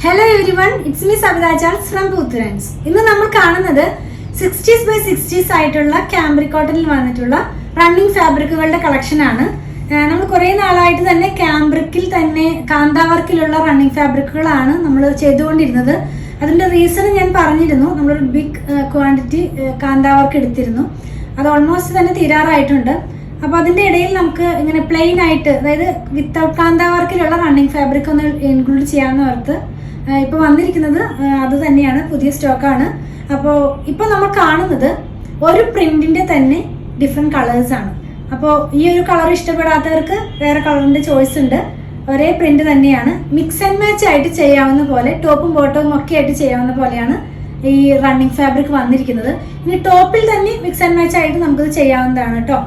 Hello everyone, it's me Savita Charles from Poothrands. ഇന്ന് നമ്മൾ കാണുന്നത് 60s by 60s ആയിട്ടുള്ള ക്യാമ്പ്രിക് കോട്ടണിൽ വന്നിട്ടുള്ള റണ്ണിങ് ഫാബ്രിക്കുകളുടെ കളക്ഷൻ ആണ്. നമ്മൾ കുറേ നാളായിട്ട് തന്നെ ക്യാമ്പ്രിക്കിൽ തന്നെ കാന്താ വർക്കിലുള്ള റണ്ണിങ് ഫാബ്രിക്കുകളാണ് നമ്മൾ ചെയ്തുകൊണ്ടിരുന്നത്. അതിന്റെ റീസൺ ഞാൻ പറഞ്ഞിരുന്നു. നമ്മളൊരു ബിഗ് ക്വാണ്ടിറ്റി കാന്താ വർക്ക് എടുത്തിരുന്നു. അത് ഓൾമോസ്റ്റ് തന്നെ തീരാറായിട്ടുണ്ട്. അപ്പോൾ അതിൻ്റെ ഇടയിൽ നമുക്ക് ഇങ്ങനെ പ്ലെയിൻ ആയിട്ട്, അതായത് വിത്തൗട്ട് കാന്താ വർക്കിലുള്ള റണ്ണിങ് ഫാബ്രിക് ഒന്ന് ഇൻക്ലൂഡ് ചെയ്യാമെന്ന് ഓർത്ത് ഇപ്പോൾ വന്നിരിക്കുന്നത് അത് തന്നെയാണ്, പുതിയ സ്റ്റോക്കാണ്. അപ്പോൾ ഇപ്പോൾ നമ്മൾ കാണുന്നത് ഒരു പ്രിന്റിന്റെ തന്നെ ഡിഫറെൻറ്റ് കളേഴ്സാണ്. അപ്പോൾ ഈ ഒരു കളർ ഇഷ്ടപ്പെടാത്തവർക്ക് വേറെ കളറിന്റെ ചോയ്സ് ഉണ്ട്. ഒരേ പ്രിന്റ് തന്നെയാണ്, മിക്സ് ആൻഡ് മാച്ച് ആയിട്ട് ചെയ്യാവുന്ന പോലെ, ടോപ്പും ബോട്ടവും ഒക്കെ ആയിട്ട് ചെയ്യാവുന്ന പോലെയാണ് ഈ റണ്ണിങ് ഫാബ്രിക് വന്നിരിക്കുന്നത്. ഇനി ടോപ്പിൽ തന്നെ മിക്സ് ആൻഡ് മാച്ച് ആയിട്ട് നമുക്കത് ചെയ്യാവുന്നതാണ് കേട്ടോ.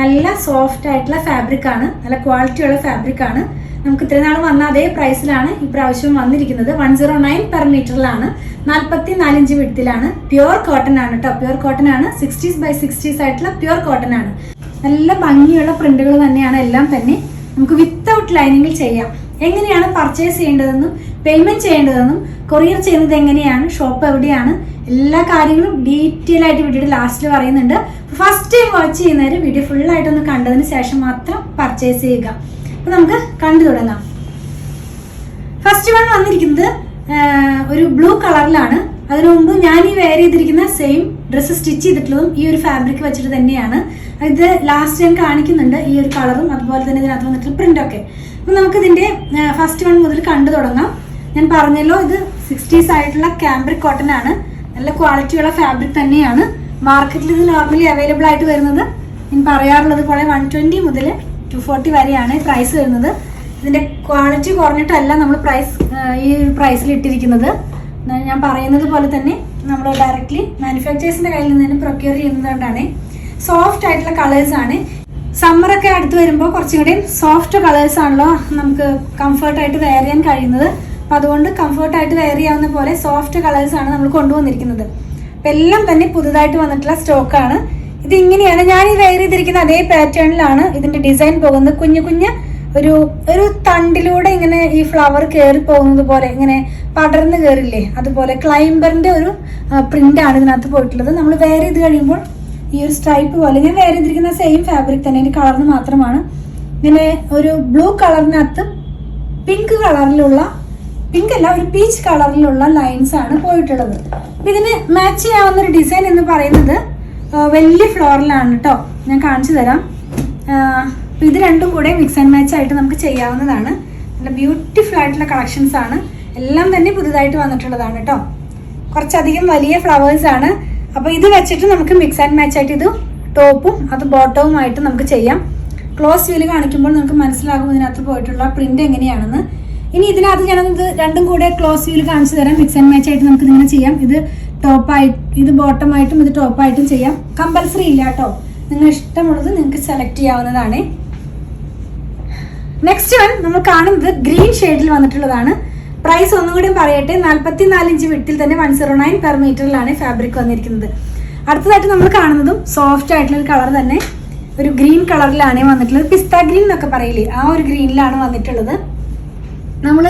നല്ല സോഫ്റ്റ് ആയിട്ടുള്ള ഫാബ്രിക് ആണ്, നല്ല ക്വാളിറ്റിയുള്ള ഫാബ്രിക് ആണ്. നമുക്ക് ഇത്ര നാൾ വന്ന അതേ പ്രൈസിലാണ് ഈ പ്രാവശ്യം വന്നിരിക്കുന്നത്. 109 പെർ മീറ്ററിലാണ്, 44 ഇഞ്ച് വിഡ്ത്തിലാണ്. പ്യുവർ കോട്ടൺ ആണ് കേട്ടോ, പ്യുവർ കോട്ടൺ ആണ്. 60s by 60s ആയിട്ടുള്ള പ്യുവർ കോട്ടൺ ആണ്. നല്ല ഭംഗിയുള്ള പ്രിന്റുകൾ തന്നെയാണ് എല്ലാം തന്നെ. നമുക്ക് വിത്തൗട്ട് ലൈനിങ്ങിൽ ചെയ്യാം. എങ്ങനെയാണ് പർച്ചേസ് ചെയ്യേണ്ടതെന്നും പേയ്മെന്റ് ചെയ്യേണ്ടതെന്നും കൊറിയർ ചെയ്യുന്നത് എങ്ങനെയാണ്, ഷോപ്പ് എവിടെയാണ്, എല്ലാ കാര്യങ്ങളും ഡീറ്റെയിൽ ആയിട്ട് വീഡിയോയുടെ ലാസ്റ്റിൽ പറയുന്നുണ്ട്. ഫസ്റ്റ് ടൈം വാച്ച് ചെയ്യുന്നവർ വീഡിയോ ഫുൾ ആയിട്ടൊന്ന് കണ്ടതിന് ശേഷം മാത്രം പർച്ചേസ് ചെയ്യുക. അപ്പൊ നമുക്ക് കണ്ടു തുടങ്ങാം. ഫസ്റ്റ് വൺ വന്നിരിക്കുന്നത് ഒരു ബ്ലൂ കളറിലാണ്. അതിനു മുമ്പ് ഞാൻ ഈ വെയർ ചെയ്തിരിക്കുന്ന സെയിം ഡ്രസ്സ് സ്റ്റിച്ച് ചെയ്തിട്ടുള്ളതും ഈ ഒരു ഫാബ്രിക് വെച്ചിട്ട് തന്നെയാണ്. ഇത് ലാസ്റ്റ് ഞാൻ കാണിക്കുന്നുണ്ട്, ഈ ഒരു കളറും അതുപോലെ തന്നെ ഇതിനകത്ത് വന്നിട്ടുള്ള പ്രിന്റൊക്കെ. അപ്പൊ നമുക്ക് ഇതിന്റെ ഫസ്റ്റ് വൺ മുതൽ കണ്ടു തുടങ്ങാം. ഞാൻ പറഞ്ഞല്ലോ, ഇത് 60s ആയിട്ടുള്ള ക്യാമ്പ്രിക് കോട്ടൺ ആണ്. നല്ല ക്വാളിറ്റിയുള്ള ഫാബ്രിക് തന്നെയാണ്. മാർക്കറ്റിൽ ഇത് നോർമലി അവൈലബിൾ ആയിട്ട് വരുന്നത് ഞാൻ പറയാറുള്ളത് പോലെ 120 മുതൽ 240 വരെയാണ് പ്രൈസ് വരുന്നത്. ഇതിന്റെ ക്വാളിറ്റി കുറഞ്ഞിട്ടല്ല നമ്മൾ ഈ പ്രൈസിൽ ഇട്ടിരിക്കുന്നത്. ഞാൻ പറയുന്നത് പോലെ തന്നെ നമ്മൾ ഡയറക്റ്റ്ലി മാനുഫാക്ചേഴ്സിന്റെ കയ്യിൽ നിന്ന് തന്നെ പ്രൊക്യൂർ ചെയ്യുന്നതുകൊണ്ടാണ്. സോഫ്റ്റ് ആയിട്ടുള്ള കളേഴ്സ് ആണ്. സമ്മറൊക്കെ അടുത്ത് വരുമ്പോൾ കുറച്ചും കൂടി സോഫ്റ്റ് കളേഴ്സ് ആണല്ലോ നമുക്ക് കംഫർട്ടായിട്ട് വെയർ ചെയ്യാൻ കഴിയുന്നത്. അപ്പം അതുകൊണ്ട് കംഫർട്ടായിട്ട് വെയർ ചെയ്യാവുന്ന പോലെ സോഫ്റ്റ് കളേഴ്സ് ആണ് നമ്മൾ കൊണ്ടുവന്നിരിക്കുന്നത്. അപ്പം എല്ലാം തന്നെ പുതുതായിട്ട് വന്നിട്ടുള്ള സ്റ്റോക്കാണ്. ഇത് ഇങ്ങനെയാണ് ഞാൻ ഈ വെയർ ചെയ്തിരിക്കുന്ന അതേ പാറ്റേണിലാണ് ഇതിന്റെ ഡിസൈൻ പോകുന്നത്. കുഞ്ഞു കുഞ്ഞ് ഒരു തണ്ടിലൂടെ ഇങ്ങനെ ഈ ഫ്ലവർ കയറി പോകുന്നത് പോലെ, ഇങ്ങനെ പടർന്ന് കയറില്ലേ, അതുപോലെ ക്ലൈംബറിന്റെ ഒരു പ്രിന്റ് ആണ് ഇതിനകത്ത് പോയിട്ടുള്ളത്. നമ്മൾ വെയർ ചെയ്ത് കഴിയുമ്പോൾ ഈ ഒരു സ്ട്രൈപ്പ് പോലെ, ഞാൻ വെയർ ചെയ്തിരിക്കുന്ന സെയിം ഫാബ്രിക് തന്നെ, അതിന്റെ കളറിന് മാത്രമാണ് ഇങ്ങനെ ഒരു ബ്ലൂ കളറിനകത്ത് പിങ്ക് കളറിലുള്ള, പിങ്ക് അല്ല, ഒരു പീച്ച് കളറിലുള്ള ലൈൻസ് ആണ് പോയിട്ടുള്ളത്. ഇതിന് മാച്ച് ചെയ്യാവുന്ന ഒരു ഡിസൈൻ എന്ന് പറയുന്നത് വലിയ ഫ്ലോറിലാണ് കേട്ടോ. ഞാൻ കാണിച്ചു തരാം. ഇത് രണ്ടും കൂടെ മിക്സ് ആൻഡ് മാച്ച് ആയിട്ട് നമുക്ക് ചെയ്യാവുന്നതാണ്. നല്ല ബ്യൂട്ടിഫുൾ ആയിട്ടുള്ള കളക്ഷൻസ് ആണ്. എല്ലാം തന്നെ പുതുതായിട്ട് വന്നിട്ടുള്ളതാണ് കേട്ടോ. കുറച്ചധികം വലിയ ഫ്ലവേഴ്സ് ആണ്. അപ്പോൾ ഇത് വെച്ചിട്ട് നമുക്ക് മിക്സ് ആൻഡ് മാച്ച് ആയിട്ട് ഇത് ടോപ്പും അത് ബോട്ടവും ആയിട്ട് നമുക്ക് ചെയ്യാം. ക്ലോസ് വ്യൂല് കാണിക്കുമ്പോൾ നമുക്ക് മനസ്സിലാകും ഇതിനകത്ത് പോയിട്ടുള്ള പ്രിന്റ് എങ്ങനെയാണെന്ന്. ഇനി ഇതിനകത്ത് ഞാനത് രണ്ടും കൂടെ ക്ലോസ് വ്യൂല് കാണിച്ചു തരാം. മിക്സ് ആൻഡ് മാച്ച് ആയിട്ട് നമുക്ക് ഇങ്ങനെ ചെയ്യാം. ഇത് ടോപ്പായിട്ട്, ഇത് ബോട്ടമായിട്ടും ഇത് ടോപ്പായിട്ടും ചെയ്യാം. കമ്പൽസറി ഇല്ല കേട്ടോ, നിങ്ങൾ ഇഷ്ടമുള്ളത് നിങ്ങൾക്ക് സെലക്ട് ചെയ്യാവുന്നതാണ്. നെക്സ്റ്റ് വൺ നമ്മൾ കാണുന്നത് ഗ്രീൻ ഷെയ്ഡിൽ വന്നിട്ടുള്ളതാണ്. പ്രൈസ് ഒന്നും കൂടി പറയട്ടെ, 44 ഇഞ്ച് വിഡ്ത്തിൽ തന്നെ 109 പെർ മീറ്ററിലാണ് ഫാബ്രിക് വന്നിരിക്കുന്നത്. അടുത്തതായിട്ട് നമ്മൾ കാണുന്നതും സോഫ്റ്റ് ആയിട്ടുള്ള ഒരു കളർ തന്നെ, ഒരു ഗ്രീൻ കളറിലാണ് വന്നിട്ടുള്ളത്. പിസ്ത ഗ്രീൻ എന്നൊക്കെ പറയില്ലേ, ആ ഒരു ഗ്രീനിലാണ് വന്നിട്ടുള്ളത്. നമ്മൾ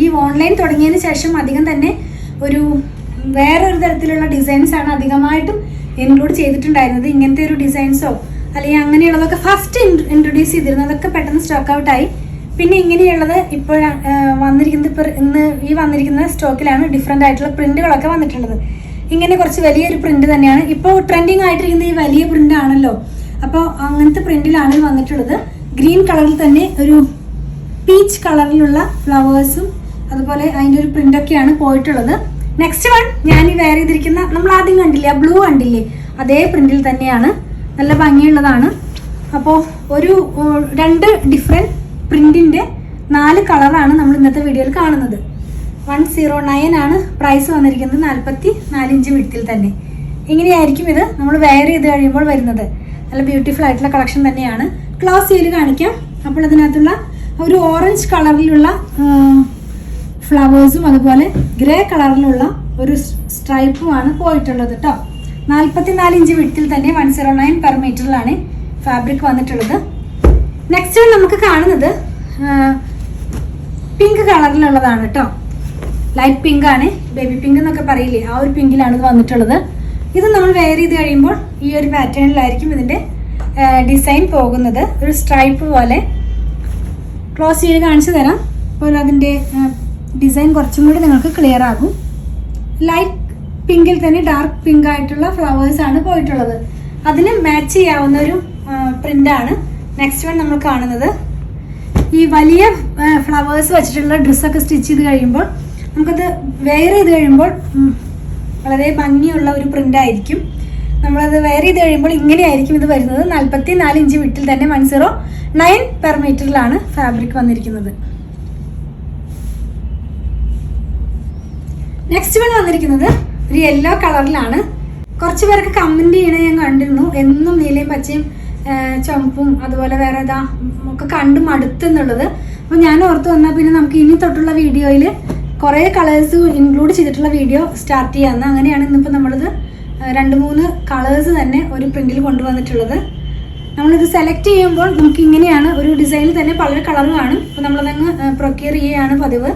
ഈ ഓൺലൈൻ തുടങ്ങിയതിന് ശേഷം അധികം തന്നെ വേറൊരു തരത്തിലുള്ള ഡിസൈൻസ് ആണ് അധികമായിട്ടും ഇൻക്ലൂഡ് ചെയ്തിട്ടുണ്ടായിരുന്നത്. ഇങ്ങനത്തെ ഒരു ഡിസൈൻസോ അല്ലെങ്കിൽ അങ്ങനെയുള്ളതൊക്കെ ഫസ്റ്റ് ഇൻട്രൊഡ്യൂസ് ചെയ്തിരുന്നു. അതൊക്കെ പെട്ടെന്ന് സ്റ്റോക്ക് ഔട്ടായി. പിന്നെ ഇങ്ങനെയുള്ളത് ഇപ്പോൾ ഇന്ന് ഈ വന്നിരിക്കുന്ന സ്റ്റോക്കിലാണ് ഡിഫറെൻ്റ് ആയിട്ടുള്ള പ്രിന്റുകളൊക്കെ വന്നിട്ടുള്ളത്. ഇങ്ങനെ കുറച്ച് വലിയൊരു പ്രിന്റ് തന്നെയാണ് ഇപ്പോൾ ട്രെൻഡിങ് ആയിട്ടിരിക്കുന്നത്. ഈ വലിയ പ്രിന്റ് ആണല്ലോ, അപ്പോൾ അങ്ങനത്തെ പ്രിന്റിലാണ് വന്നിട്ടുള്ളത്. ഗ്രീൻ കളറിൽ തന്നെ ഒരു പീച്ച് കളറിലുള്ള ഫ്ലവേഴ്സും അതുപോലെ അതിൻ്റെ ഒരു പ്രിന്റൊക്കെയാണ് പോയിട്ടുള്ളത്. നെക്സ്റ്റ് വൺ ഞാൻ ഈ വെയർ ചെയ്തിരിക്കുന്ന, നമ്മൾ ആദ്യം കണ്ടില്ലേ ആ ബ്ലൂ കണ്ടില്ലേ, അതേ പ്രിന്റിൽ തന്നെയാണ്. നല്ല ഭംഗിയുള്ളതാണ്. അപ്പോൾ രണ്ട് ഡിഫറെൻറ്റ് പ്രിന്റിന്റെ 4 കളറാണ് നമ്മൾ ഇന്നത്തെ വീഡിയോയിൽ കാണുന്നത്. 109 ആണ് പ്രൈസ് വന്നിരിക്കുന്നത്, 44 ഇഞ്ച് വിഡ്ത്തിൽ തന്നെ. ഇങ്ങനെയായിരിക്കും ഇത് നമ്മൾ വെയർ ചെയ്ത് കഴിയുമ്പോൾ വരുന്നത്. നല്ല ബ്യൂട്ടിഫുൾ ആയിട്ടുള്ള കളക്ഷൻ തന്നെയാണ്. ക്ലോസ് ചെയ്ത് കാണിക്കാം. അപ്പോൾ അതിനകത്തുള്ള ഒരു ഓറഞ്ച് കളറിലുള്ള ഫ്ലവേഴ്സും അതുപോലെ ഗ്രേ കളറിലുള്ള ഒരു സ്ട്രൈപ്പുമാണ് പോയിട്ടുള്ളത് കേട്ടോ. 44 ഇഞ്ച് വിഡ്ത്തിൽ തന്നെ 109 പെർ മീറ്ററിലാണ് ഫാബ്രിക് വന്നിട്ടുള്ളത്. നെക്സ്റ്റ് നമുക്ക് കാണുന്നത് പിങ്ക് കളറിലുള്ളതാണ് കേട്ടോ. ലൈറ്റ് പിങ്ക് ആണ്, ബേബി പിങ്ക് എന്നൊക്കെ പറയില്ലേ, ആ ഒരു പിങ്കിലാണ് ഇത് വന്നിട്ടുള്ളത്. ഇത് നമ്മൾ വെയർ ചെയ്ത് കഴിയുമ്പോൾ ഈ ഒരു പാറ്റേണിലായിരിക്കും ഇതിൻ്റെ ഡിസൈൻ പോകുന്നത്. ഒരു സ്ട്രൈപ്പ് പോലെ ക്ലോസ് ചെയ്ത് കാണിച്ചു തരാം. അപ്പോൾ അതിൻ്റെ ഡിസൈൻ കുറച്ചും കൂടി നിങ്ങൾക്ക് ക്ലിയർ ആകും. ലൈറ്റ് പിങ്കിൽ തന്നെ ഡാർക്ക് പിങ്ക് ആയിട്ടുള്ള ഫ്ലവേഴ്സാണ് പോയിട്ടുള്ളത്. അതിന് മാച്ച് ചെയ്യാവുന്ന ഒരു പ്രിൻ്റാണ് നെക്സ്റ്റ് വൺ നമ്മൾ കാണുന്നത്. ഈ വലിയ ഫ്ലവേഴ്സ് വെച്ചിട്ടുള്ള ഡ്രസ്സൊക്കെ സ്റ്റിച്ച് ചെയ്ത് കഴിയുമ്പോൾ നമുക്കത് വെയർ ചെയ്ത് കഴിയുമ്പോൾ വളരെ ഭംഗിയുള്ള ഒരു പ്രിൻ്റായിരിക്കും. നമ്മളത് വെയർ ചെയ്ത് കഴിയുമ്പോൾ ഇങ്ങനെയായിരിക്കും ഇത് വരുന്നത്. 44 ഇഞ്ച് വിട്ടിൽ തന്നെ 109 പെർ മീറ്ററിലാണ് ഫാബ്രിക് വന്നിരിക്കുന്നത്. നെക്സ്റ്റ് വൺ വന്നിരിക്കുന്നത് ഒരു യെല്ലോ കളറിലാണ്. കുറച്ച് പേർക്ക് കമൻറ്റ് ചെയ്യണ ഞാൻ കണ്ടിരുന്നു, എന്നും നീലയും പച്ചയും ചുമപ്പും അതുപോലെ വേറെ ഇതാ ഒക്കെ കണ്ടു മടുത്തെന്നുള്ളത്. അപ്പോൾ ഞാൻ ഓർത്ത് വന്നാൽ പിന്നെ നമുക്ക് ഇനി തൊട്ടുള്ള വീഡിയോയിൽ കുറേ കളേഴ്സ് ഇൻക്ലൂഡ് ചെയ്തിട്ടുള്ള വീഡിയോ സ്റ്റാർട്ട് ചെയ്യാമെന്ന്. അങ്ങനെയാണ് ഇന്നിപ്പോൾ നമ്മളിത് 2-3 കളേഴ്സ് തന്നെ ഒരു പ്രിൻറ്റിൽ കൊണ്ടുവന്നിട്ടുള്ളത്. നമ്മളിത് സെലക്ട് ചെയ്യുമ്പോൾ നമുക്ക് ഇങ്ങനെയാണ് ഒരു ഡിസൈനിൽ തന്നെ പല കളർ കാണും. അപ്പോൾ നമ്മളതങ്ങ് പ്രൊക്യൂർ ചെയ്യുകയാണ് പതിവ്.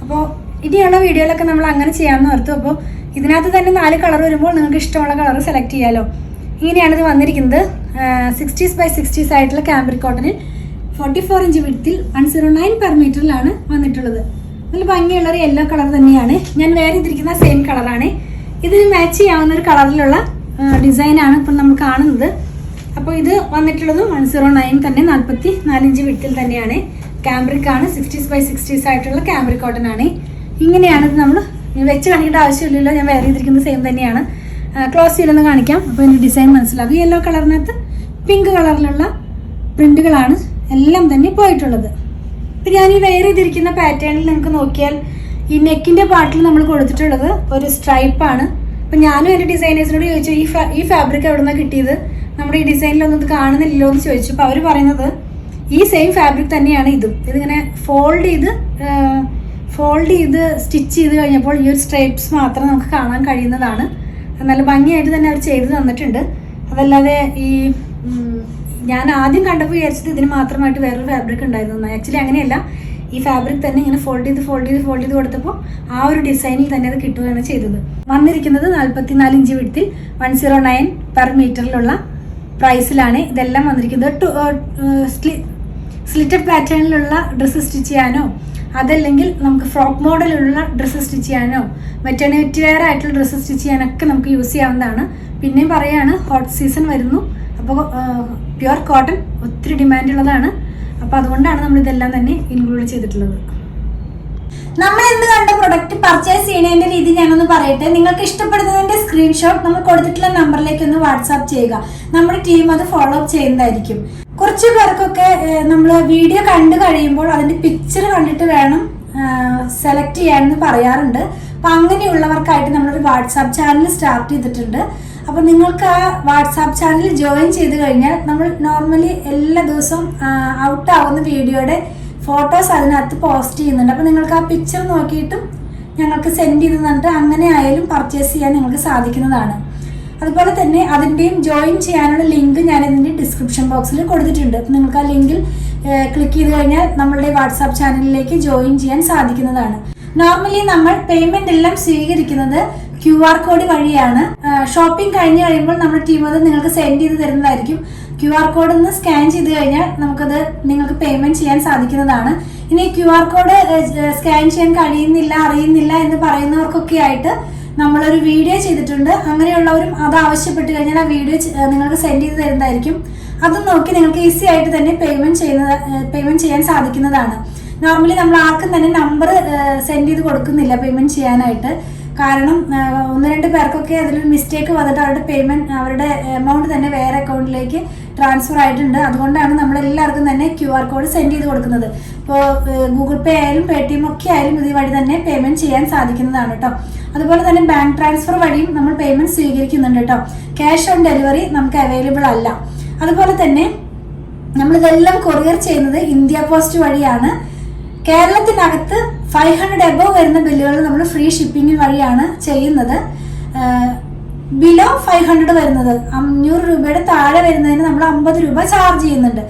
അപ്പോൾ ഇനിയുള്ള വീഡിയോയിലൊക്കെ നമ്മൾ അങ്ങനെ ചെയ്യാമെന്ന് ഓർത്തു. അപ്പോൾ ഇതിനകത്ത് തന്നെ 4 കളർ വരുമ്പോൾ നിങ്ങൾക്ക് ഇഷ്ടമുള്ള കളർ സെലക്ട് ചെയ്യാമല്ലോ. ഇങ്ങനെയാണ് ഇത് വന്നിരിക്കുന്നത്. 60s by 60s ആയിട്ടുള്ള കാംബ്രിക് കോട്ടണിൽ 44 ഇഞ്ച് വിഡ്ത്തിൽ 109 പെർ മീറ്ററിലാണ് വന്നിട്ടുള്ളത്. നല്ല ഭംഗിയുള്ളൊരു യെല്ലോ കളർ തന്നെയാണ്. ഞാൻ വേറെ ചെയ്തിരിക്കുന്ന സെയിം കളറാണ്. ഇതിന് മാച്ച് ചെയ്യാവുന്ന ഒരു കളറിലുള്ള ഡിസൈനാണ് ഇപ്പം നമ്മൾ കാണുന്നത്. അപ്പോൾ ഇത് വന്നിട്ടുള്ളതും 109 തന്നെ 44 ഇഞ്ച് വിഡ്ത്തിൽ തന്നെയാണ്. കാംബ്രിക് ആണ്, 60s by 60s ആയിട്ടുള്ള കാംബ്രിക് കോട്ടൺ ആണ്. ഇങ്ങനെയാണ് ഇത് നമ്മൾ വെച്ച് കാണിക്കേണ്ട ആവശ്യമില്ലല്ലോ, ഞാൻ വേറെ ചെയ്തിരിക്കുന്നത് സെയിം തന്നെയാണ്. ക്ലോസ് ചെയ്തൊന്ന് കാണിക്കാം. അപ്പോൾ ഇതിൻ്റെ ഡിസൈൻ മനസ്സിലാക്കും. യെല്ലോ കളറിനകത്ത് പിങ്ക് കളറിലുള്ള പ്രിന്റുകളാണ് എല്ലാം തന്നെ പോയിട്ടുള്ളത്. ഇപ്പം ഞാൻ ഈ വെയർ ചെയ്തിരിക്കുന്ന പാറ്റേണിൽ നിങ്ങൾക്ക് നോക്കിയാൽ ഈ നെക്കിൻ്റെ പാർട്ടിൽ നമ്മൾ കൊടുത്തിട്ടുള്ളത് ഒരു സ്ട്രൈപ്പാണ്. അപ്പം ഞാനും എൻ്റെ ഡിസൈനേഴ്സിനോട് ചോദിച്ചു ഈ ഫാബ്രിക് എവിടെ നിന്നാണ് കിട്ടിയത്, നമ്മുടെ ഈ ഡിസൈനിലൊന്നും ഇത് കാണുന്നില്ലല്ലോ എന്ന് ചോദിച്ചു. അപ്പോൾ അവർ പറയുന്നത് ഈ സെയിം ഫാബ്രിക് തന്നെയാണ് ഇതും. ഇതിങ്ങനെ ഫോൾഡ് ചെയ്ത് സ്റ്റിച്ച് ചെയ്ത് കഴിഞ്ഞപ്പോൾ ഈ ഒരു സ്ട്രൈപ്സ് മാത്രം നമുക്ക് കാണാൻ കഴിയുന്നതാണ്. നല്ല ഭംഗിയായിട്ട് തന്നെ അവർ ചെയ്ത് തന്നിട്ടുണ്ട്. അതല്ലാതെ ഈ ഞാൻ ആദ്യം കണ്ടപ്പോൾ വിചാരിച്ചത് ഇതിന് മാത്രമായിട്ട് വേറൊരു ഫാബ്രിക് ഉണ്ടായിരുന്നു. ആക്ച്വലി അങ്ങനെയല്ല, ഈ ഫാബ്രിക് തന്നെ ഇങ്ങനെ ഫോൾഡ് ചെയ്ത് കൊടുത്തപ്പോൾ ആ ഒരു ഡിസൈനിൽ തന്നെ അത് കിട്ടുകയാണ് ചെയ്തത്. വന്നിരിക്കുന്നത് 44 ഇഞ്ച് വിഡ്ത്തിൽ 109 പെർ മീറ്ററിലുള്ള പ്രൈസിലാണ് ഇതെല്ലാം വന്നിരിക്കുന്നത്. സ്ലിറ്റഡ് പാറ്റേണിലുള്ള ഡ്രസ്സ് സ്റ്റിച്ച് ചെയ്യാനോ അതല്ലെങ്കിൽ നമുക്ക് ഫ്രോക്ക് മോഡലുള്ള ഡ്രസ്സ് സ്റ്റിച്ച് ചെയ്യാനോ മെറ്റേണിറ്റി വെയർ ആയിട്ടുള്ള ഡ്രസ്സ് സ്റ്റിച്ച് ചെയ്യാനൊക്കെ നമുക്ക് യൂസ് ചെയ്യാവുന്നതാണ്. പിന്നെയും പറയാണ്, ഹോട്ട് സീസൺ വരുന്നു. അപ്പോൾ പ്യുവർ കോട്ടൺ ഒത്തിരി ഡിമാൻഡുള്ളതാണ്. അപ്പോൾ അതുകൊണ്ടാണ് നമ്മൾ ഇതെല്ലാം തന്നെ ഇൻക്ലൂഡ് ചെയ്തിട്ടുള്ളത്. നമ്മൾ ഇന്ന് കണ്ട പ്രൊഡക്റ്റ് പർച്ചേസ് ചെയ്യുന്നതിന്റെ രീതി ഞാനൊന്ന് പറയട്ടെ. നിങ്ങൾക്ക് ഇഷ്ടപ്പെടുന്നതിന്റെ സ്ക്രീൻഷോട്ട് നമ്മൾ കൊടുത്തിട്ടുള്ള നമ്പറിലേക്ക് ഒന്ന് വാട്സാപ്പ് ചെയ്യുക. നമ്മുടെ ടീം അത് ഫോളോ അപ്പ് ചെയ്യുന്നതായിരിക്കും. കുറച്ച് പേർക്കൊക്കെ നമ്മൾ വീഡിയോ കണ്ടു കഴിയുമ്പോൾ അതിന്റെ പിക്ചർ കണ്ടിട്ട് വേണം സെലക്ട് ചെയ്യാനെന്ന് പറയാറുണ്ട്. അപ്പം അങ്ങനെയുള്ളവർക്കായിട്ട് നമ്മളൊരു വാട്സാപ്പ് ചാനൽ സ്റ്റാർട്ട് ചെയ്തിട്ടുണ്ട്. അപ്പോൾ നിങ്ങൾക്ക് ആ വാട്സാപ്പ് ചാനൽ ജോയിൻ ചെയ്ത് കഴിഞ്ഞാൽ നമ്മൾ നോർമലി എല്ലാ ദിവസവും ഔട്ടാവുന്ന വീഡിയോയുടെ ഫോട്ടോസ് അതിനകത്ത് പോസ്റ്റ് ചെയ്യുന്നുണ്ട്. അപ്പോൾ നിങ്ങൾക്ക് ആ പിക്ചർ നോക്കിയിട്ടും ഞങ്ങൾക്ക് സെൻഡ് ചെയ്ത് തന്നിട്ട് അങ്ങനെ ആയാലും പർച്ചേസ് ചെയ്യാൻ നിങ്ങൾക്ക് സാധിക്കുന്നതാണ്. അതുപോലെ തന്നെ അതിൻ്റെയും ജോയിൻ ചെയ്യാനുള്ള ലിങ്ക് ഞാൻ ഇതിൻ്റെ ഡിസ്ക്രിപ്ഷൻ ബോക്സിൽ കൊടുത്തിട്ടുണ്ട്. അപ്പോൾ നിങ്ങൾക്ക് ആ ലിങ്കിൽ ക്ലിക്ക് ചെയ്ത് കഴിഞ്ഞാൽ നമ്മളുടെ വാട്സാപ്പ് ചാനലിലേക്ക് ജോയിൻ ചെയ്യാൻ സാധിക്കുന്നതാണ്. നോർമലി നമ്മൾ പേയ്മെന്റ് എല്ലാം സ്വീകരിക്കുന്നത് QR കോഡ് വഴിയാണ്. ഷോപ്പിംഗ് കഴിഞ്ഞ് കഴിയുമ്പോൾ നമ്മുടെ ടീം അത് നിങ്ങൾക്ക് സെൻഡ് ചെയ്ത് തരുന്നതായിരിക്കും. QR കോഡ് ഒന്ന് സ്കാൻ ചെയ്ത് കഴിഞ്ഞാൽ നമുക്കത് നിങ്ങൾക്ക് പേയ്മെന്റ് ചെയ്യാൻ സാധിക്കുന്നതാണ്. ഇനി QR കോഡ് സ്കാൻ ചെയ്യാൻ അറിയുന്നില്ല എന്ന് പറയുന്നവർക്കൊക്കെ ആയിട്ട് നമ്മളൊരു വീഡിയോ ചെയ്തിട്ടുണ്ട്. അങ്ങനെയുള്ളവരും അത് ആവശ്യപ്പെട്ട് കഴിഞ്ഞാൽ ആ വീഡിയോ നിങ്ങൾക്ക് സെൻഡ് ചെയ്ത് തരുന്നതായിരിക്കും. അത് നോക്കി നിങ്ങൾക്ക് ഈസി ആയിട്ട് തന്നെ പേയ്മെന്റ് ചെയ്യാൻ സാധിക്കുന്നതാണ്. നോർമലി നമ്മൾ ആർക്കും തന്നെ നമ്പർ സെൻഡ് ചെയ്ത് കൊടുക്കുന്നില്ല പേയ്മെന്റ് ചെയ്യാനായിട്ട്. കാരണം 1-2 പേർക്കൊക്കെ അതിലൊരു മിസ്റ്റേക്ക് വന്നിട്ട് അവരുടെ എമൗണ്ട് തന്നെ വേറെ അക്കൗണ്ടിലേക്ക് ട്രാൻസ്ഫർ ആയിട്ടുണ്ട്. അതുകൊണ്ടാണ് നമ്മൾ എല്ലാവർക്കും തന്നെ QR കോഡ് സെൻഡ് ചെയ്ത് കൊടുക്കുന്നത്. ഇപ്പോൾ ഗൂഗിൾ പേ ആയാലും Paytm ഒക്കെ ആയാലും ഇത് വഴി തന്നെ പേയ്മെന്റ് ചെയ്യാൻ സാധിക്കുന്നതാണ് കേട്ടോ. അതുപോലെ തന്നെ ബാങ്ക് ട്രാൻസ്ഫർ വഴിയും നമ്മൾ പേയ്മെന്റ് സ്വീകരിക്കുന്നുണ്ട് കേട്ടോ. ക്യാഷ് ഓൺ ഡെലിവറി നമുക്ക് അവൈലബിൾ അല്ല. അതുപോലെ തന്നെ നമ്മളിതെല്ലാം കൊറിയർ ചെയ്യുന്നത് ഇന്ത്യ പോസ്റ്റ് വഴിയാണ്. കേരളത്തിനകത്ത് 500 എബോവ് വരുന്ന ബില്ലുകൾ നമ്മൾ ഫ്രീ ഷിപ്പിംഗ് വഴിയാണ് ചെയ്യുന്നത്. ബിലോ 500 വരുന്നത് 500 രൂപയുടെ താഴെ വരുന്നതിന് നമ്മൾ 50 രൂപ ചാർജ് ചെയ്യുന്നുണ്ട്.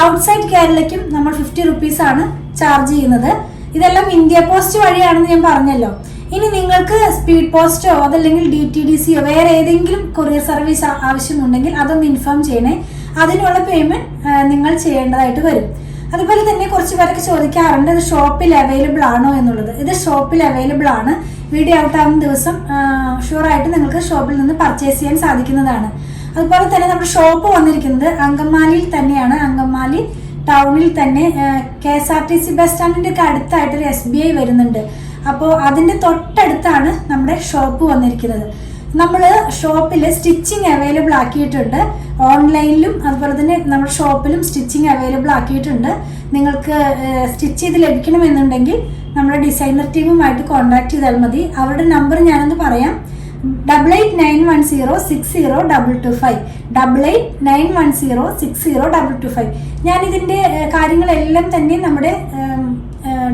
ഔട്ട്സൈഡ് കേരളയ്ക്കും നമ്മൾ 50 റുപ്പീസ് ആണ് ചാർജ് ചെയ്യുന്നത്. ഇതെല്ലാം ഇന്ത്യ പോസ്റ്റ് വഴിയാണെന്ന് ഞാൻ പറഞ്ഞല്ലോ. ഇനി നിങ്ങൾക്ക് സ്പീഡ് പോസ്റ്റോ അതല്ലെങ്കിൽ DTDCയോ വേറെ ഏതെങ്കിലും കൊറിയർ സർവീസ് ആവശ്യമുണ്ടെങ്കിൽ അതൊന്ന് ഇൻഫോം ചെയ്യണേ. അതിനുള്ള പേയ്മെന്റ് നിങ്ങൾ ചെയ്യേണ്ടതായിട്ട് വരും. അതുപോലെ തന്നെ കുറച്ച് പേരൊക്കെ ചോദിക്കാറുണ്ട് ഇത് ഷോപ്പിൽ അവൈലബിൾ ആണോ എന്നുള്ളത്. ഇത് ഷോപ്പിൽ അവൈലബിൾ ആണ്. വീഡിയോ ഔട്ട് ആവുന്ന ദിവസം ഷുവറായിട്ട് നിങ്ങൾക്ക് ഷോപ്പിൽ നിന്ന് പർച്ചേസ് ചെയ്യാൻ സാധിക്കുന്നതാണ്. അതുപോലെ തന്നെ നമ്മുടെ ഷോപ്പ് വന്നിരിക്കുന്നത് അങ്കമാലിയിൽ തന്നെയാണ്. അങ്കമാലി ടൗണിൽ തന്നെ KSRTC ബസ് സ്റ്റാൻഡിൻ്റെ ഒക്കെ അടുത്തായിട്ടൊരു SBI വരുന്നുണ്ട്. അപ്പോൾ അതിൻ്റെ തൊട്ടടുത്താണ് നമ്മുടെ ഷോപ്പ് വന്നിരിക്കുന്നത്. നമ്മൾ ഷോപ്പിൽ സ്റ്റിച്ചിങ് അവൈലബിൾ ആക്കിയിട്ടുണ്ട്. ഓൺലൈനിലും അതുപോലെ തന്നെ നമ്മുടെ ഷോപ്പിലും സ്റ്റിച്ചിങ് അവൈലബിൾ ആക്കിയിട്ടുണ്ട്. നിങ്ങൾക്ക് സ്റ്റിച്ച് ചെയ്ത് ലഭിക്കണമെന്നുണ്ടെങ്കിൽ നമ്മുടെ ഡിസൈനർ ടീമുമായിട്ട് കോൺടാക്ട് ചെയ്താൽ മതി. അവരുടെ നമ്പർ ഞാനൊന്ന് പറയാം. 8891060225 8891060225. ഞാനിതിൻ്റെ കാര്യങ്ങളെല്ലാം തന്നെ നമ്മുടെ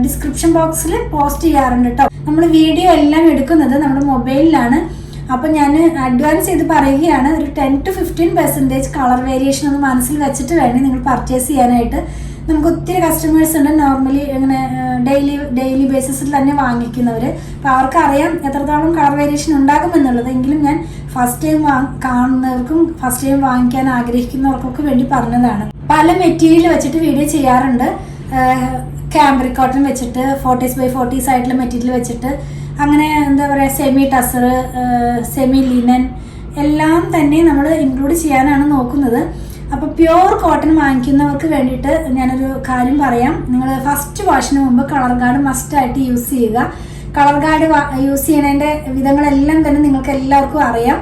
ഡിസ്ക്രിപ്ഷൻ ബോക്സിൽ പോസ്റ്റ് ചെയ്യാറുണ്ട് കേട്ടോ. നമ്മൾ വീഡിയോ എല്ലാം എടുക്കുന്നത് നമ്മുടെ മൊബൈലിലാണ്. അപ്പം ഞാൻ അഡ്വാൻസ് ചെയ്ത് പറയുകയാണ്, ഒരു 10 to 15% കളർ വേരിയേഷൻ ഒന്ന് മനസ്സിൽ വെച്ചിട്ട് വേണം നിങ്ങൾ പർച്ചേസ് ചെയ്യാനായിട്ട്. നമുക്ക് ഒത്തിരി കസ്റ്റമേഴ്സ് ഉണ്ട് നോർമലി ഇങ്ങനെ ഡെയിലി ബേസിസിൽ തന്നെ വാങ്ങിക്കുന്നവർ. അപ്പോൾ അവർക്കറിയാം എത്രത്തോളം കളർ വേരിയേഷൻ ഉണ്ടാകുമെന്നുള്ളത്. എങ്കിലും ഞാൻ ഫസ്റ്റ് ടൈം കാണുന്നവർക്കും ഫസ്റ്റ് ടൈം വാങ്ങിക്കാൻ ആഗ്രഹിക്കുന്നവർക്കൊക്കെ വേണ്ടി പറഞ്ഞതാണ്. പല മെറ്റീരിയൽ വെച്ചിട്ട് വീഡിയോ ചെയ്യാറുണ്ട്. ക്യാമ്പ്രിക് കോട്ടൺ വെച്ചിട്ട് 40x40 ആയിട്ടുള്ള മെറ്റീരിയൽ വെച്ചിട്ട് അങ്ങനെ എന്താ പറയുക സെമി ടസർ, സെമി ലിനൻ എല്ലാം തന്നെ നമ്മൾ ഇൻക്ലൂഡ് ചെയ്യാനാണ് നോക്കുന്നത്. അപ്പോൾ പ്യുവർ കോട്ടൺ വാങ്ങിക്കുന്നവർക്ക് വേണ്ടിയിട്ട് ഞാനൊരു കാര്യം പറയാം. നിങ്ങൾ ഫസ്റ്റ് വാഷിന് മുമ്പ് കളർ ഗാർഡ് മസ്റ്റായിട്ട് യൂസ് ചെയ്യുക. കളർ ഗാർഡ് യൂസ് ചെയ്യുന്നതിൻ്റെ വിധങ്ങളെല്ലാം തന്നെ നിങ്ങൾക്ക് എല്ലാവർക്കും അറിയാം.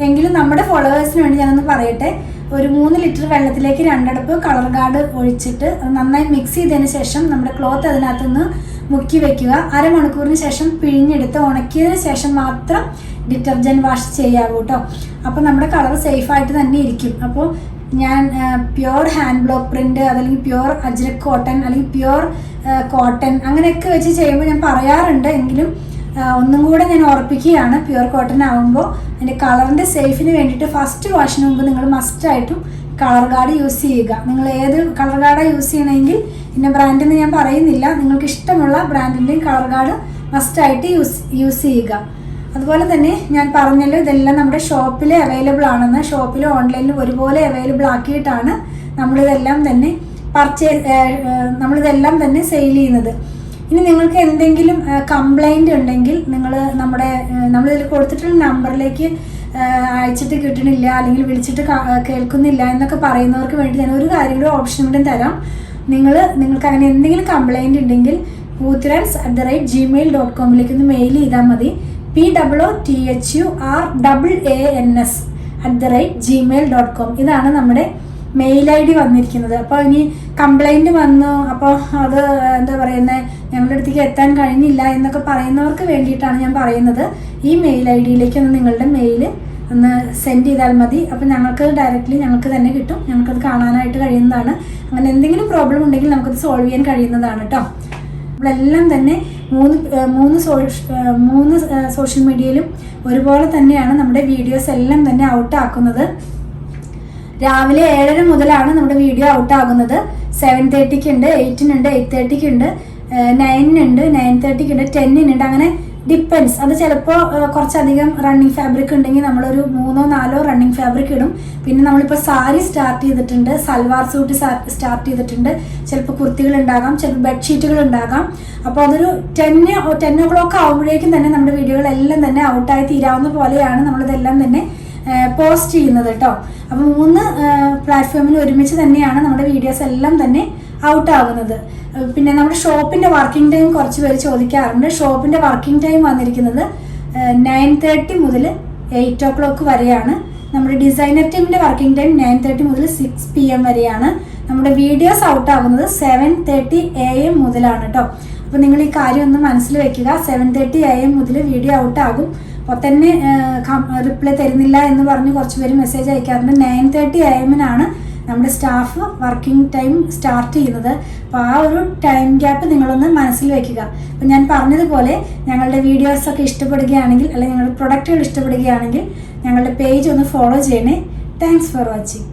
എങ്കിലും നമ്മുടെ ഫോളോവേഴ്സിന് വേണ്ടി ഞാനൊന്ന് പറയട്ടെ. ഒരു 3 ലിറ്റർ വെള്ളത്തിലേക്ക് 2 അടപ്പ് കളർ ഗാർഡ് ഒഴിച്ചിട്ട് നന്നായി മിക്സ് ചെയ്തതിന് ശേഷം നമ്മുടെ ക്ലോത്ത് അതിനകത്തുനിന്ന് മുക്കി വെക്കുക. അരമണിക്കൂറിന് ശേഷം പിഴിഞ്ഞെടുത്ത് ഉണക്കിയതിന് ശേഷം മാത്രം ഡിറ്റർജൻറ്റ് വാഷ് ചെയ്യാവൂ കേട്ടോ. അപ്പോൾ നമ്മുടെ കളർ സേഫായിട്ട് തന്നെ ഇരിക്കും. അപ്പോൾ ഞാൻ പ്യുവർ ഹാൻഡ് ബ്ലോക്ക് പ്രിന്റ് അതല്ലെങ്കിൽ പ്യുവർ അജ്രക് കോട്ടൺ അല്ലെങ്കിൽ പ്യുവർ കോട്ടൺ അങ്ങനെയൊക്കെ വെച്ച് ചെയ്യുമ്പോൾ ഞാൻ പറയാറുണ്ട്. എങ്കിലും ഒന്നും കൂടെ ഞാൻ ഉറപ്പിക്കുകയാണ്, പ്യുവർ കോട്ടൺ ആകുമ്പോൾ അതിൻ്റെ കളറിൻ്റെ സേഫിന് വേണ്ടിയിട്ട് ഫസ്റ്റ് വാഷിന് മുമ്പ് നിങ്ങൾ മസ്റ്റായിട്ടും കളർ ഗാർഡ് യൂസ് ചെയ്യുക. നിങ്ങൾ ഏത് കളർ ഗാർഡാണ് യൂസ് ചെയ്യണമെങ്കിൽ ഇന്ന ബ്രാൻഡെന്ന് ഞാൻ പറയുന്നില്ല, നിങ്ങൾക്ക് ഇഷ്ടമുള്ള ബ്രാൻഡിൻ്റെയും കളർ ഗാർഡ് മസ്റ്റായിട്ട് യൂസ് ചെയ്യുക. അതുപോലെ തന്നെ ഞാൻ പറഞ്ഞല്ലോ ഇതെല്ലാം നമ്മുടെ ഷോപ്പിൽ അവൈലബിൾ ആണെന്ന്. ഷോപ്പിലും ഓൺലൈനിലും ഒരുപോലെ അവൈലബിൾ ആക്കിയിട്ടാണ് നമ്മളിതെല്ലാം തന്നെ സെയിൽ ചെയ്യുന്നത്. ഇനി നിങ്ങൾക്ക് എന്തെങ്കിലും കംപ്ലൈൻറ്റ് ഉണ്ടെങ്കിൽ നമ്മളിതിൽ കൊടുത്തിട്ടുള്ള നമ്പറിലേക്ക് അയച്ചിട്ട് കിട്ടണില്ല അല്ലെങ്കിൽ വിളിച്ചിട്ട് കേൾക്കുന്നില്ല എന്നൊക്കെ പറയുന്നവർക്ക് വേണ്ടി ഞാൻ ഒരു കാര്യം കൂടെ ഓപ്ഷൻ കൂടെ തരാം. നിങ്ങൾക്ക് അങ്ങനെ എന്തെങ്കിലും കംപ്ലൈൻറ്റ് ഉണ്ടെങ്കിൽ poothurans@gmail.com ഒന്ന് മെയിൽ ചെയ്താൽ മതി. POOTHURANS@gmail.com ഇതാണ് നമ്മുടെ മെയിൽ ID വന്നിരിക്കുന്നത്. അപ്പോൾ ഇനി കംപ്ലൈൻറ്റ് വന്നു, അപ്പോൾ അത് എന്താ പറയുന്നത് ഞങ്ങളുടെ അടുത്തേക്ക് എത്താൻ കഴിഞ്ഞില്ല എന്നൊക്കെ പറയുന്നവർക്ക് വേണ്ടിയിട്ടാണ് ഞാൻ പറയുന്നത്. ഈ മെയിൽ ID-യിലേക്ക് ഒന്ന് നിങ്ങളുടെ മെയിൽ ഒന്ന് സെൻഡ് ചെയ്താൽ മതി. അപ്പോൾ ഞങ്ങൾക്ക് തന്നെ കിട്ടും, ഞങ്ങൾക്കത് കാണാനായിട്ട് കഴിയുന്നതാണ്. അങ്ങനെ എന്തെങ്കിലും പ്രോബ്ലം ഉണ്ടെങ്കിൽ നമുക്കത് സോൾവ് ചെയ്യാൻ കഴിയുന്നതാണ് കേട്ടോ. നമ്മളെല്ലാം തന്നെ മൂന്ന് സോഷ്യൽ മീഡിയയിലും ഒരുപോലെ തന്നെയാണ് നമ്മുടെ വീഡിയോസ് എല്ലാം തന്നെ ഔട്ടാക്കുന്നത്. രാവിലെ 7:30 മുതലാണ് നമ്മുടെ വീഡിയോ ഔട്ടാകുന്നത്. 7:30 ഉണ്ട്, 8 8:30 ഉണ്ട്, 9 9:30 10 അങ്ങനെ ഡിപ്പെൻസ്. അത് ചിലപ്പോൾ കുറച്ചധികം റണ്ണിങ് ഫാബ്രിക് ഉണ്ടെങ്കിൽ നമ്മളൊരു 3 or 4 റണ്ണിങ് ഫാബ്രിക് ഇടും. പിന്നെ നമ്മളിപ്പോൾ സാരി സ്റ്റാർട്ട് ചെയ്തിട്ടുണ്ട്, സൽവാർ സൂട്ട് സ്റ്റാർട്ട് ചെയ്തിട്ടുണ്ട്, ചിലപ്പോൾ കുർത്തികൾ ഉണ്ടാകാം, ചിലപ്പോൾ ബെഡ്ഷീറ്റുകൾ ഉണ്ടാകാം. അപ്പോൾ അതൊരു 10 o'clock ആകുമ്പോഴേക്കും തന്നെ നമ്മുടെ വീഡിയോകളെല്ലാം തന്നെ ഔട്ടായി തീരാവുന്ന പോലെയാണ് നമ്മളിതെല്ലാം തന്നെ പോസ്റ്റ് ചെയ്യുന്നത് കേട്ടോ. അപ്പോൾ 3 പ്ലാറ്റ്ഫോമിൽ ഒരുമിച്ച് തന്നെയാണ് നമ്മുടെ വീഡിയോസ് എല്ലാം തന്നെ ഔട്ടാകുന്നത്. പിന്നെ നമ്മുടെ ഷോപ്പിൻ്റെ വർക്കിംഗ് ടൈം കുറച്ച് പേര് ചോദിക്കാറുണ്ട്. ഷോപ്പിൻ്റെ വർക്കിംഗ് ടൈം വന്നിരിക്കുന്നത് 9:30 മുതൽ 8 o'clock വരെയാണ്. നമ്മുടെ ഡിസൈനർ ടീമിൻ്റെ വർക്കിംഗ് ടൈം 9:30 മുതൽ 6 PM വരെയാണ്. നമ്മുടെ വീഡിയോസ് ഔട്ടാകുന്നത് 7:30 AM മുതലാണ് കേട്ടോ. അപ്പോൾ നിങ്ങൾ ഈ കാര്യം ഒന്ന് മനസ്സിൽ വെക്കുക. 7:30 AM മുതൽ വീഡിയോ ഔട്ടാകും. അപ്പോൾ തന്നെ റിപ്ലൈ തരുന്നില്ല എന്ന് പറഞ്ഞ് കുറച്ച് പേര് മെസ്സേജ് അയക്കാറുണ്ട്. 9:30 AM നമ്മുടെ സ്റ്റാഫ് വർക്കിംഗ് ടൈം സ്റ്റാർട്ട് ചെയ്യുന്നത്. അപ്പോൾ ആ ഒരു ടൈം ഗ്യാപ്പ് നിങ്ങളൊന്ന് മനസ്സിൽ വെക്കുക. അപ്പോൾ ഞാൻ പറഞ്ഞതുപോലെ ഞങ്ങളുടെ വീഡിയോസൊക്കെ ഇഷ്ടപ്പെടുകയാണെങ്കിൽ അല്ലെങ്കിൽ ഞങ്ങളുടെ പ്രൊഡക്റ്റുകൾ ഇഷ്ടപ്പെടുകയാണെങ്കിൽ ഞങ്ങളുടെ പേജ് ഒന്ന് ഫോളോ ചെയ്യണേ. Thanks for watching.